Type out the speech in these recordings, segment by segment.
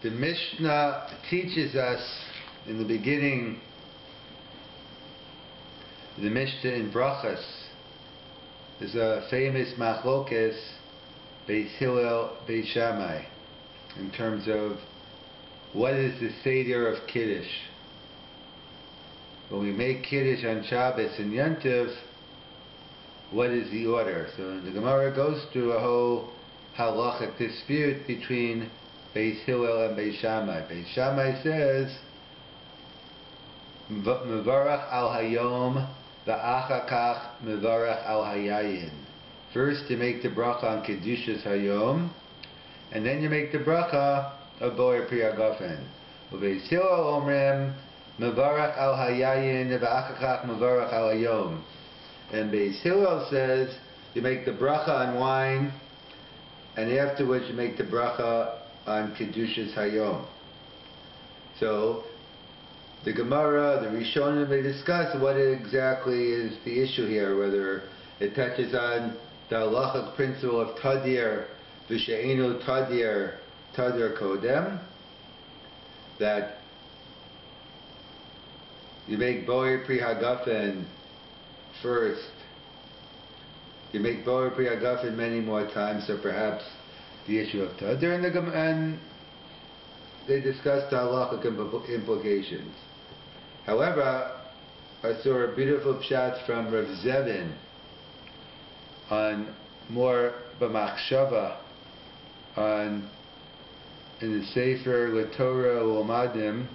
The Mishnah teaches us in the beginning, the Mishnah in Brachas, there's a famous machlokes, Beis Hillel, Beis Shammai, in terms of what is the Seder of Kiddush. When we make Kiddush on Shabbos and Yom Tov, what is the order? So the Gemara goes through a whole halachic dispute between Beis Hillel and Beis Shammai. Beis Shammai says, Mevarach al hayom va'achar kach mevarach al hayayin. First you make the bracha on Kedushas hayom, and then you make the bracha of Boer Pri Hagafen. Beis Hillel omrim mevarach al hayayin va'achar kach mevarach al hayom. And Beis Hillel says you make the bracha on wine, and afterwards you make the bracha on Kedushas Hayom. So the Gemara, the Rishonim, they discuss what exactly is the issue here, whether it touches on the halachic principle of Tadir, V'she'enu Tadir, Tadir Kodem, that you make Boer Pri Hagafen first. You make Boer Pri Hagafen many more times, so perhaps the issue of Tadir, and they discussed the halachic implications. However, I saw a beautiful pshat from Rav Selevan on more b'machshava in the Sefer L'Torah U'Amadim.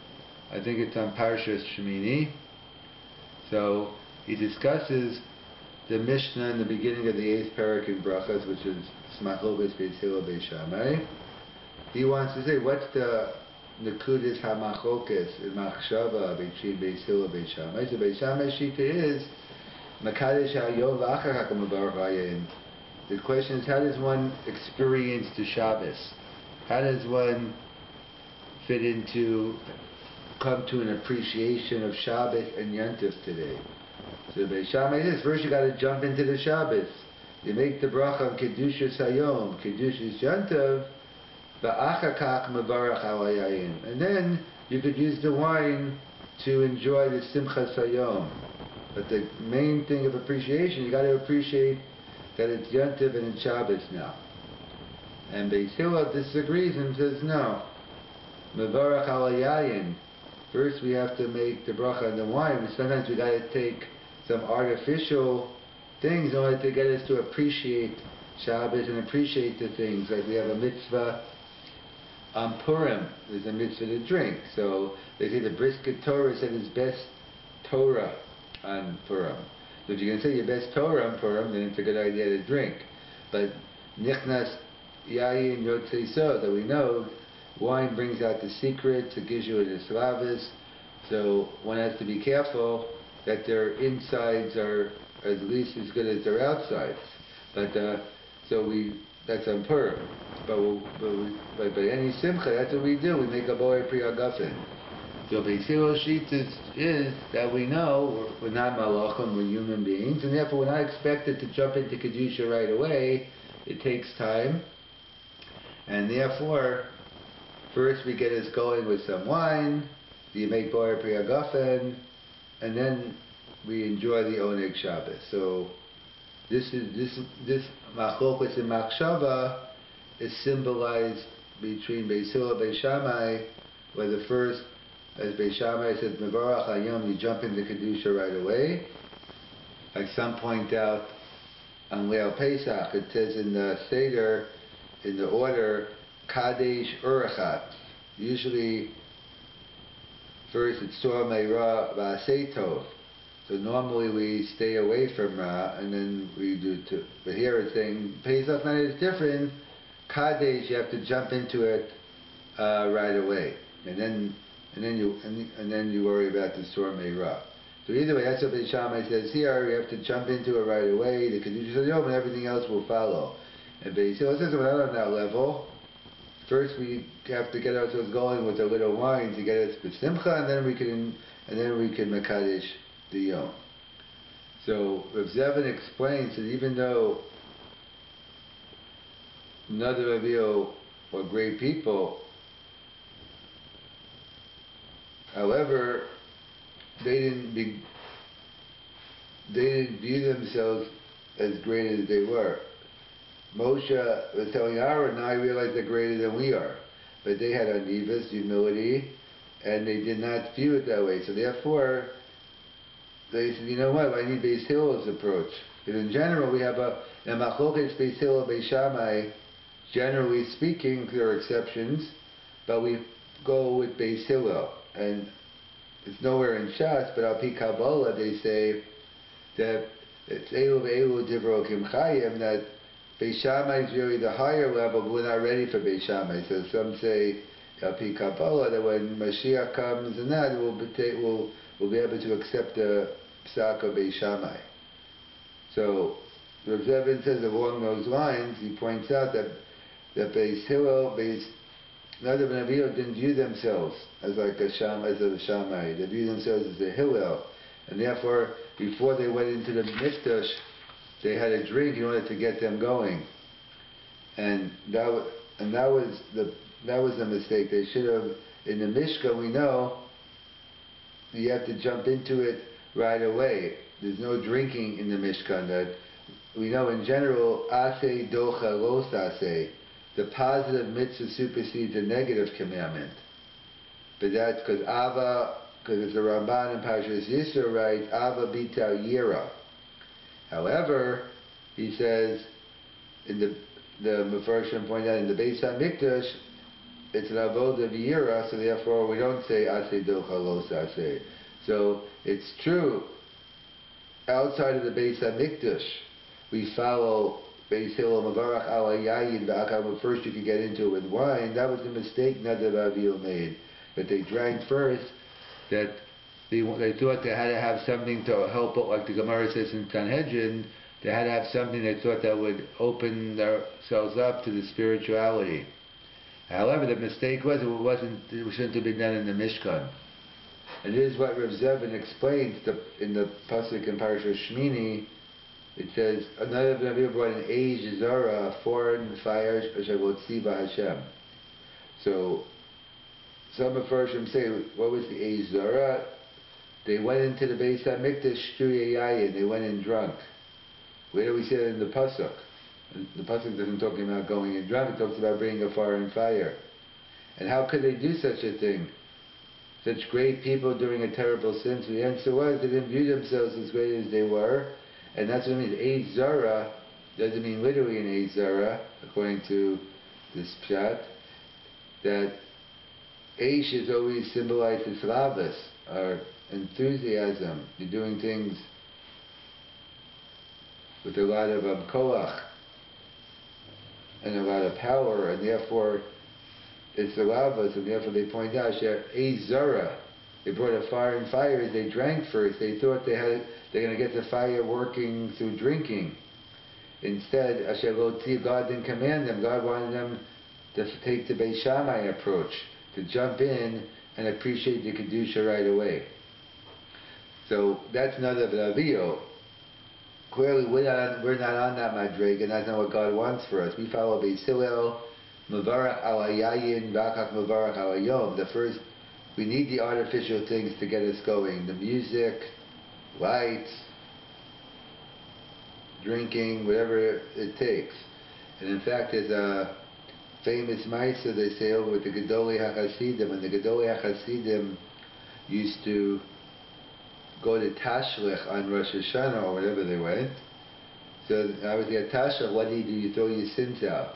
I think it's on Parshas Shemini. So he discusses the Mishnah in the beginning of the 8th parak in Brachas, which is Smachlokas Beis Hillel Beis Shammai. He wants to say, what's the Nekudas HaMachlokas in Machshava between Beis Hillel Beis Shammai? So Beis Shammai Shita is Makadesh HaYom V'achar HaKam Mevarach Hayayin. The question is, how does one experience the Shabbos? How does one come to an appreciation of Shabbos and Yom Tov today? So Beis Shammai says, first you got to jump into the Shabbos. You make the bracha on Kedushas Hayom, Kedushas Yom Tov, va'achar kach mevarach al hayayin. And then you could use the wine to enjoy the Simchas Hayom. But the main thing of appreciation, you got to appreciate that it's Yom Tov and it's Shabbos now. And Beis Hillel disagrees and says, no, mevarach al hayayin. First we have to make the bracha on the wine. Sometimes we got to take some artificial things in order to get us to appreciate Shabbos and appreciate the things. Like we have a mitzvah on Purim. There's a mitzvah to drink. So they say the brisket Torah said his best Torah on Purim. So if you can say your best Torah on Purim, then it's a good idea to drink. But nichnas yayin yotzei so, that we know wine brings out the secrets, it gives you an eslavas. So one has to be careful that their insides are at least as good as their outsides. But that's on Purim. But by any simcha, that's what we do. We make a Boer Pri Hagafen. So Beis Hillel sheet is that we know we're not malachim, we're human beings, and therefore we're not expected to jump into Kedusha right away. It takes time. And therefore, first we get us going with some wine, you make Boer Pri Hagafen, and then we enjoy the Oneg Shabbos. So this Machlokas in Machshava is symbolized between Beis Hillel and Beis Shammai, where the first, as Beis Shammai says, Mevarach Hayom, you jump into Kedusha right away. Like some point out on Leil Pesach, it says in the Seder, in the order, Kadesh Urachat. Usually, first it's Tor Meira V'asei Tov. So normally we stay away from Ra, and then we do too. But here it's saying Pesach night is different. Kadesh, you have to jump into it right away, and then you worry about the Tor Meira. So either way, that's what Beis Shammai says here. You have to jump into it right away. The Kiddush Hayom and everything else will follow. And Beis Hillel says we're not on that level. First, we have to get ourselves going with a little wine to get us b'simcha, and then we can mekadesh the yom. So Rav Selevan explains that even though none of the Rabbi or great people However, they didn't view themselves as great as they were. Moshe was telling Aaron, now I realize they're greater than we are. But they had anivus, humility, and they did not view it that way. So therefore, they said, you know what, I need Beis Hillel's approach. Because in general, we have a machloket Beis Hillel, Beis Shammai, generally speaking, there are exceptions, but we go with Beis Hillel. And it's nowhere in Shas, but al pi Kabbalah, they say that it's Elu ve'elu divro kimchayim, that Beis Shammai is really the higher level, but we're not ready for Beis Shammai. So some say al pi Kabbalah, that when Mashiach comes and that, we'll be able to accept the psak of Beis Shammai. So Rav Zevin says along those lines, he points out that Beis Hillel, Nadav and Avihu didn't view themselves as like a Shammai. They viewed themselves as a Hillel, and therefore, before they went into the Mikdash, they had a drink in order to get them going, and that was the mistake. They should have, in the Mishkan, we know you have to jump into it right away. There's no drinking in the Mishkan. That we know in general, aseh docha los aseh. The positive mitzvah supersedes the negative commandment. But that's because it's the Ramban in Parshas Yisro writes, Ava bital yira. However, he says, in the Mefarshim point out, in the Beis HaMikdash, it's an avodah v'yira, so therefore we don't say aseh docha los aseh. So it's true, outside of the Beis HaMikdash, we follow Beis Hillel Mavarach ala yayin v'akam. First you could get into it with wine. That was the mistake Nadav Avihu made. That they drank first, that they thought they had to have something to help it, like the Gemara says in Sanhedrin, they had to have something they thought that would open themselves up to the spirituality. However, the mistake was it shouldn't have been done in the Mishkan. And this is what Rav Zevin explains in the pasuk in Parashat Shmini. It says, another Rabbi brought an Eish Zara, a foreign fire, Hashem. So, some of Farshim say, what was the Eish Zara? They went into the Beis HaMikdash, Shtuye Yayin, they went in drunk. Where do we see that in the Pasuk? The Pasuk doesn't talk about going in drunk, it talks about bringing a foreign fire. And how could they do such a thing? Such great people doing a terrible sin. So the answer was, they didn't view themselves as great as they were. And that's what it means. Eish Zara doesn't mean literally an Eish Zara, according to this pshat. That Eish is always symbolized as lavas, our enthusiasm. You're doing things with a lot of koach and a lot of power, and therefore it's the lavas, and therefore they point out Eish Zara. They brought a fire and fires. They drank first. They thought they're going to get the fire working through drinking. Instead, God didn't command them. God wanted them to take the Beis Shammai approach, to jump in and appreciate the Kedusha right away. So that's Nadav and Avihu. Clearly, we're not on that madrig, and that's not what God wants for us. We follow Beis Hillel, Mavarach ala yayin, V'achak Mavarach ala yom. The first. We need the artificial things to get us going. The music, lights, drinking, whatever it takes. And in fact, there's a famous Maisa they say over with the Gedolei HaChasidim. And the Gedolei HaChasidim used to go to Tashlich on Rosh Hashanah or whatever they went. So I was at Tashlich, what do? You throw your sins out.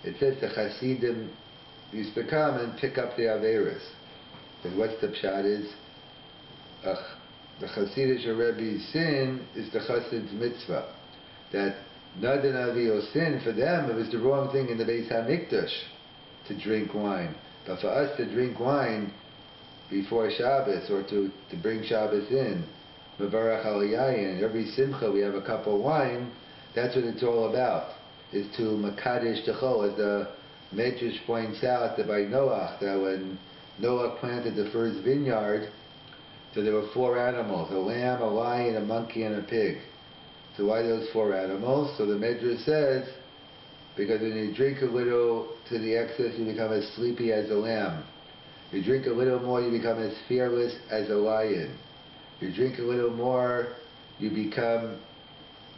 It says the Chasidim used to come and pick up the Averis. And what's the pshat is, the Hasidic Rebbe's sin is the Chassid's mitzvah. That Nadav and Avihu's sin, for them, it was the wrong thing in the Beis HaMikdash to drink wine. But for us to drink wine before Shabbos, or to bring Shabbos in, Mevarach al Yayin, every simcha we have a cup of wine, that's what it's all about, is to Makadesh Techol, as the Medrash points out that by Noach, that when Noah planted the first vineyard, so there were 4 animals, a lamb, a lion, a monkey, and a pig. So why those 4 animals? So the Medrash says, because when you drink a little to the excess, you become as sleepy as a lamb. You drink a little more, you become as fearless as a lion. You drink a little more, you become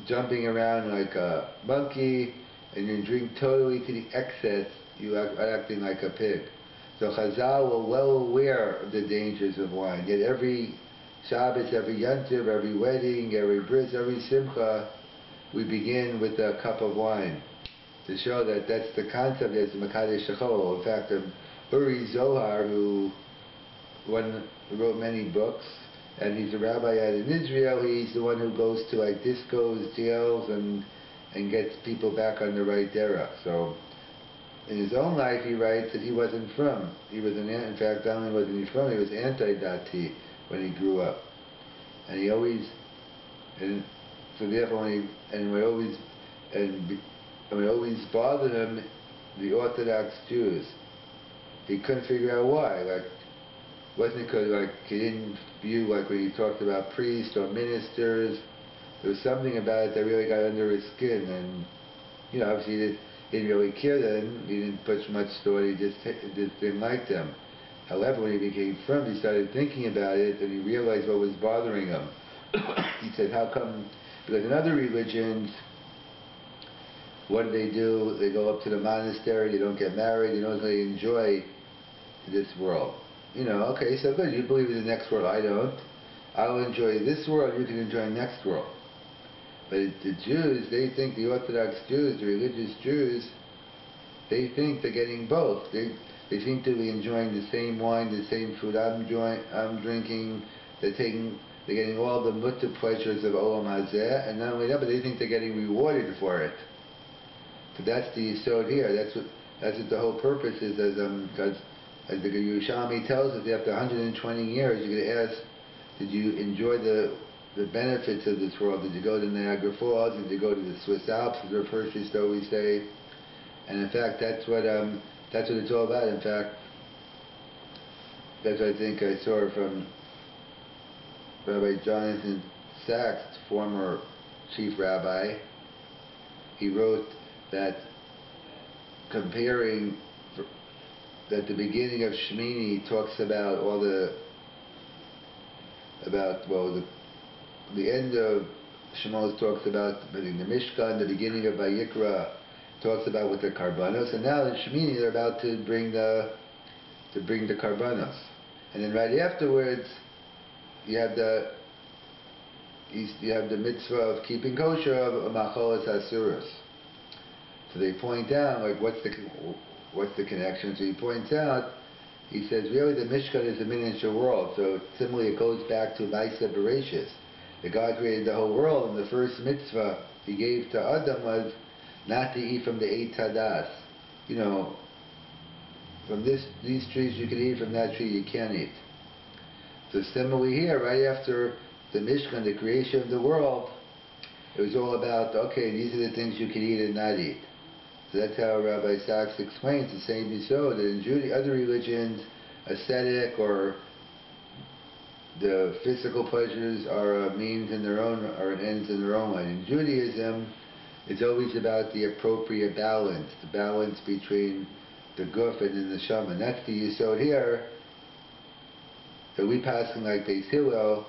jumping around like a monkey, and you drink totally to the excess, you are acting like a pig. So Chazal were well aware of the dangers of wine. Yet every Shabbos, every Yantiv, every wedding, every bris, every simcha, we begin with a cup of wine to show that that's the concept. That's Makadesh Shechol. In fact, Uri Zohar, who wrote many books, and he's a rabbi out in Israel. He's the one who goes to like discos, jails, and gets people back on the right derech. So in his own life, he writes that he wasn't from. He was in fact, not only wasn't he from, he was anti-dati when he grew up, and he always, and so therefore, it always bothered him, the Orthodox Jews. He couldn't figure out why. Like, wasn't it because like he didn't view, like when he talked about priests or ministers, there was something about it that really got under his skin, and obviously he didn't really care then. He didn't put much thought. He just didn't like them. However, when he became frum, he started thinking about it, and he realized what was bothering him. He said, "How come?" Because in other religions, what do? They go up to the monastery. They don't get married. They don't really enjoy this world. Okay, so good. You believe in the next world. I don't. I'll enjoy this world. You can enjoy the next world. But the Jews, they think, the Orthodox Jews, the religious Jews, they think they're getting both. They seem to be enjoying the same wine, the same food I'm drinking. They're getting all the mutta pleasures of Olam Hazeh, and not only that, but they think they're getting rewarded for it. So that's the yisod here. That's what the whole purpose is. Because as the Yerushalmi tells us, after 120 years, you're going to ask, did you enjoy the benefits of this world? Did you go to Niagara Falls? Did you go to the Swiss Alps, as the first used to always say? And in fact, that's what it's all about. In fact, that's what I think I saw from Rabbi Jonathan Sachs, former chief rabbi. He wrote that comparing that the beginning of Shemini talks about the end of Shemos talks about the Mishkan, the beginning of Vayikra talks about with the Karbanos, and now in Shemini they're about to bring the Karbanos, and then right afterwards you have the mitzvah of keeping kosher of Macholas Asuros. So they point out, like, what's the connection? So he points out, he says, really the Mishkan is a miniature world. So similarly, it goes back to Maisa Bereshis. That God created the whole world, and the first mitzvah he gave to Adam was not to eat from the Eitz Hadas. From these trees you can eat, from that tree you can't eat. So similarly here, right after the Mishkan, the creation of the world, it was all about, okay, these are the things you can eat and not eat. So that's how Rabbi Sachs explains the same yisod, that in other religions, ascetic or the physical pleasures are a means in their own, or an ends in their own way. In Judaism, it's always about the appropriate balance, the balance between the guf and the neshama. And that's the yisod here. So we pass like Beis Hillel,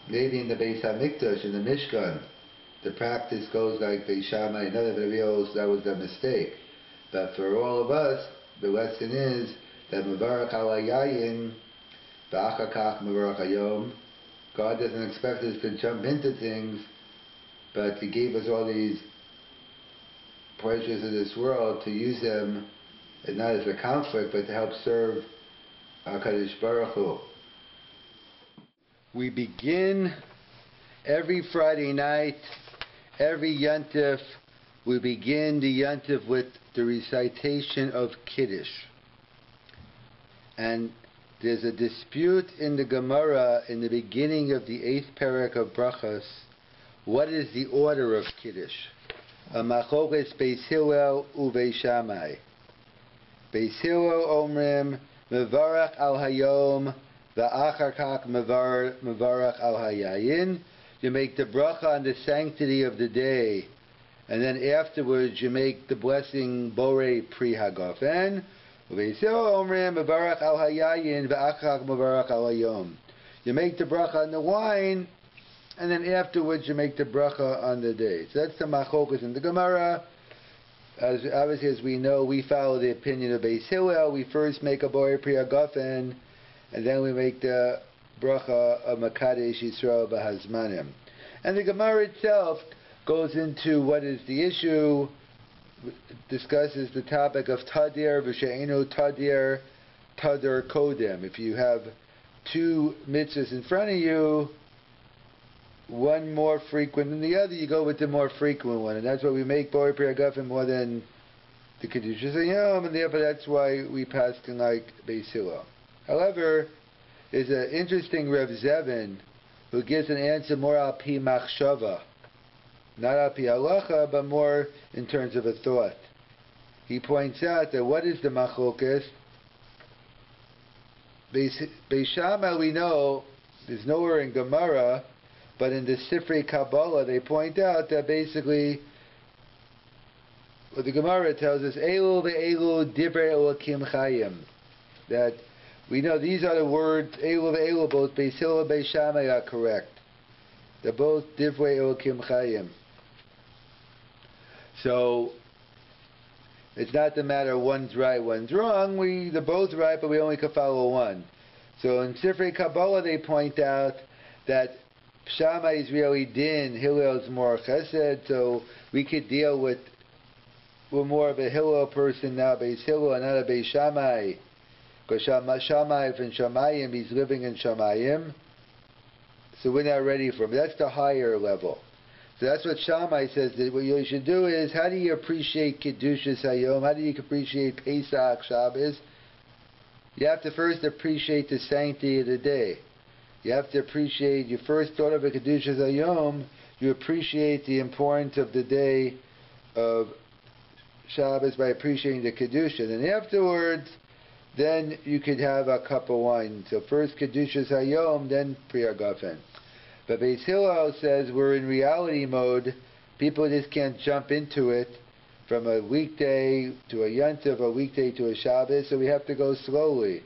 maybe in the Beis HaMikdash, in the Mishkan, the practice goes like Beis Shammai and other reveals that was a mistake. But for all of us, the lesson is that Mevarach al Hayayin, V'achar kach Mevarach Hayom. God doesn't expect us to jump into things, but He gave us all these pleasures of this world to use them, and not as a conflict, but to help serve HaKadosh Baruch Hu. We begin every Friday night, every Yantif, we begin the Yantif with the recitation of Kiddush. And there's a dispute in the Gemara in the beginning of the 8th parak of Brachas. What is the order of Kiddush? A machoches Beis Hillel uVeis Shammai. Beis Hillel omrim mevarach al hayom va'achar kach mevarach al hayayin. You make the bracha on the sanctity of the day, and then afterwards you make the blessing Borei Pri Hagafen. Beis Hillel omrim mevarach al hayayin ve'achar mevarach al hayom. You make the bracha on the wine, and then afterwards you make the bracha on the day. So that's the machlokas in the Gemara. As obviously as we know, we follow the opinion of Beis Hillel. We first make a boyer pri hagafen, and then we make the bracha of Makadesh Yisrael b'hazmanim. And the Gemara itself goes into what is the issue, discusses the topic of tadir v'she'enu tadir kodem. If you have two mitzvahs in front of you, one more frequent than the other, you go with the more frequent one, and that's why we make boyer pri hagafen more than the Kiddush Hayom, and therefore that's why we pass like Beis Hillel. However, there's an interesting Rav Zevin who gives an answer more al pi machshava, not al pi halacha, but more in terms of a thought. He points out that what is the machlokas? Beis Shammai, we know, there's nowhere in Gemara, but in the Sifrei Kabbalah they point out that basically what the Gemara tells us, Elu ve'elu divrei Elokim chayim, that we know these are the words, Elu ve'elu, both Beis Hillel and Beis Shammai are correct. They're both divrei Elokim chayim. So it's not the matter one's right, one's wrong. They're both right, but we only can follow one. So in Sifrei Kabbalah they point out that Shammai is really din, Hillel is more chesed, so we could deal with, we're more of a Hillel person now, Beis Hillel, and not a Beis Shammai. Because Shammai from Shamayim, he's living in Shamayim, so we're not ready for him. That's the higher level. So that's what Shammai says, that what you should do is, how do you appreciate Kiddushas Hayom? How do you appreciate Pesach, Shabbos? You have to first appreciate the sanctity of the day. You have to appreciate, you first thought of a Kiddushas Hayom, you appreciate the importance of the day of Shabbos by appreciating the Kiddush. And then afterwards, then you could have a cup of wine. So first Kiddushas Hayom, then Pri Hagafen. But Beis Hillel says we're in reality mode. People just can't jump into it from a weekday to a Yontif, a weekday to a Shabbos, so we have to go slowly.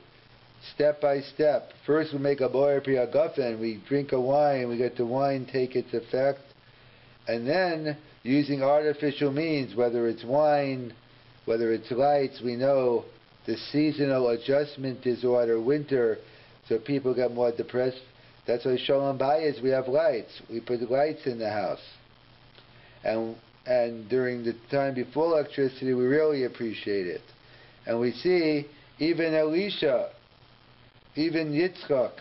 Step by step. First we make a boyer pri hagafen, we drink a wine, we get the wine take its effect, and then using artificial means, whether it's wine, whether it's lights, we know the seasonal adjustment disorder, winter, so people get more depressed. That's why Shalom Bayis, we have lights. We put lights in the house. And during the time before electricity, we really appreciate it. And we see even Elisha, even Yitzchak,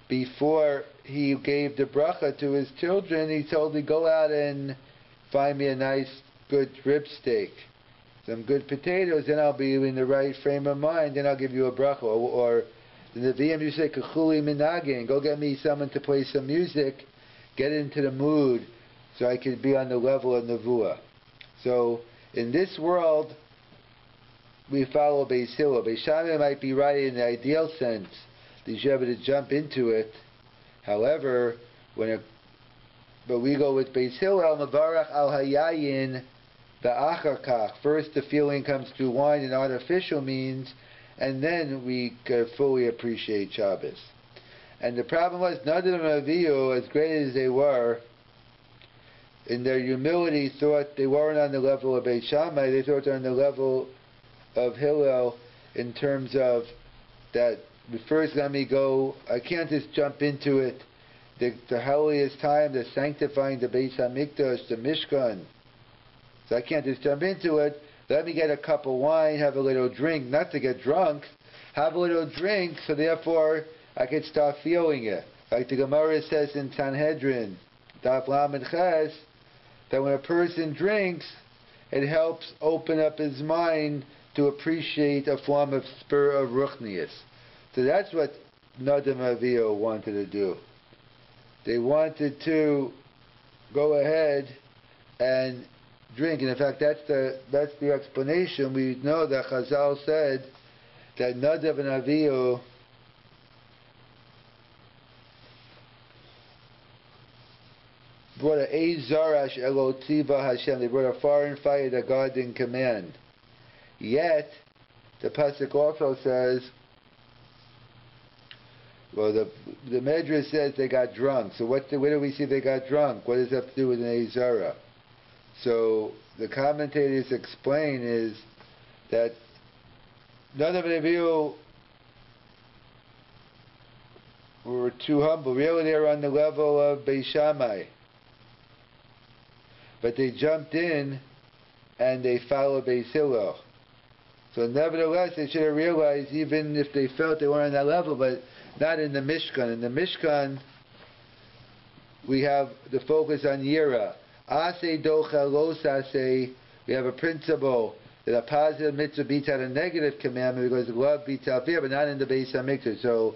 before he gave the bracha to his children, he told me, go out and find me a nice, good rib steak, some good potatoes, then I'll be in the right frame of mind, then I'll give you a bracha. Or the Nevi'im, you say, Kechuli minagin, go get me someone to play some music, get into the mood, so I could be on the level of Nevuah. So, in this world, we follow Beis Hillel. Beis Shammai might be right in the ideal sense, that you should be able to jump into it. However, but we go with Beis Hillel, Mavarach al hayayin ba'achar kach. First the feeling comes through wine and artificial means, and then we can fully appreciate Shabbos. And the problem was, none of them Avihu, as great as they were, in their humility thought they weren't on the level of Beis Shammai, they thought they were on the level of Hillel in terms of that, first let me go, I can't just jump into it, the holiest time, the sanctifying the Beis HaMikdash, the Mishkan, so I can't just jump into it, let me get a cup of wine, have a little drink, not to get drunk, have a little drink, so therefore I can start feeling it. Like the Gemara says in Sanhedrin, Daf Lamed Ches, that when a person drinks, it helps open up his mind to appreciate a form of spur of ruchnius. So that's what Nadav Avihu wanted to do. They wanted to go ahead and drink, and in fact that's the explanation. We know that Chazal said that Nadav and Avihu brought a Zarash Elotziva Hashem. They brought a foreign fire that God didn't command. Yet, the pasuk also says, well, the Medrash says they got drunk. So where do we see they got drunk? What does that have to do with an Ezara? So the commentators explain is that none of the were too humble. Really, they were on the level of Beis Shammai. But they jumped in and they followed Beis Hillel. So nevertheless, they should have realized, even if they felt they weren't on that level, but not in the Mishkan. In the Mishkan, we have the focus on Yira. Ase docha lo sase. We have a principle that a positive mitzvah beats out a negative commandment because love beats out fear, but not in the Beis HaMikdash. So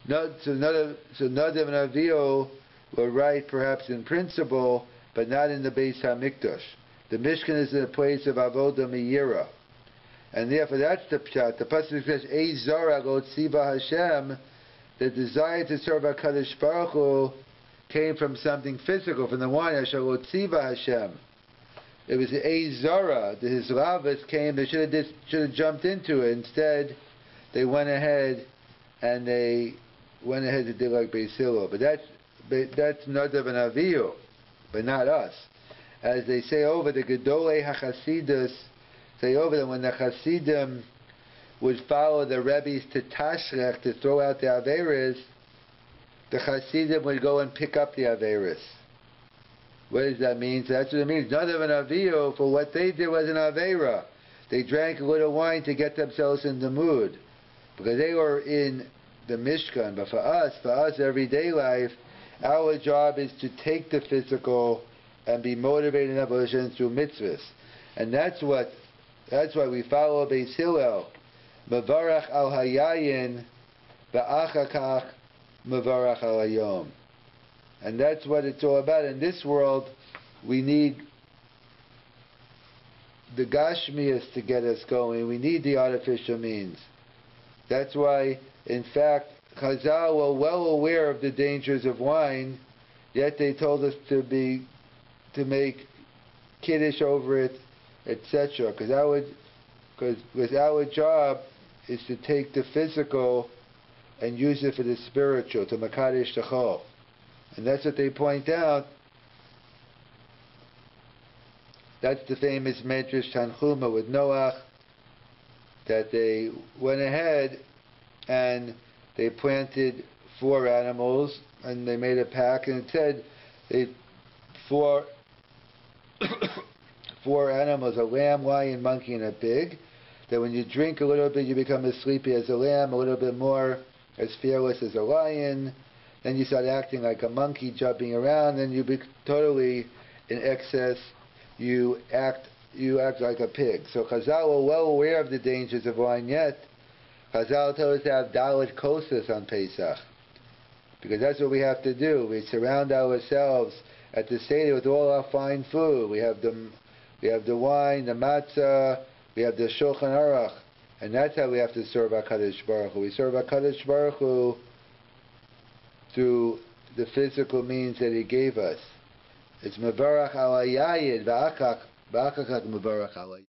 Nadav and Avihu were right perhaps in principle, but not in the Beis HaMikdash. The Mishkan is a place of Avodah Miyira. And therefore that's the pshat. The pasuk says, Ei zara lo tziva Hashem. The desire to serve HaKadosh Baruch Hu came from something physical, from the wine, Asher lo tziva Hashem. It was Ei zara. The Hislavas came, they should have jumped into it. Instead, they went ahead to do like Beis Hillel. But that's Nadav and Avihu, but not us. As they say over the Gedolei HaChasidus, say over them when the Hasidim would follow the Rabbis to Tashrech to throw out the Averis, the Hasidim would go and pick up the Averis. What does that mean? So that's what it means. Nadav and Avihu, for what they did was an Avera. They drank a little wine to get themselves in the mood, because they were in the Mishkan. But for us, everyday life, our job is to take the physical and be motivated in evolution through mitzvahs. And that's why we follow Beis Hillel. Mevarach al hayayin, va'achakach mevarach al hayom. And that's what it's all about. In this world, we need the Gashmias to get us going. We need the artificial means. That's why, in fact, Chazal were well aware of the dangers of wine, yet they told us to make Kiddush over it, etc. Because our job is to take the physical and use it for the spiritual, to Makadesh Techol. And that's what they point out. That's the famous Medrash Tanchuma with Noach, that they went ahead and they planted 4 animals and they made a pack, and it said four animals, a lamb, lion, monkey, and a pig, that when you drink a little bit you become as sleepy as a lamb, a little bit more as fearless as a lion, then you start acting like a monkey, jumping around, then you be totally in excess, you act like a pig. So Chazal were well aware of the dangers of wine, yet Chazal told us to have Dalit Kosas on Pesach, because that's what we have to do. We surround ourselves at the Seder with all our fine food. We have the wine, the matzah, we have the Shulchan Aruch, and that's how we have to serve HaKadosh Baruch Hu. We serve HaKadosh Baruch Hu through the physical means that He gave us. It's Mevarach al Hayayid, Va'achak Mevarach al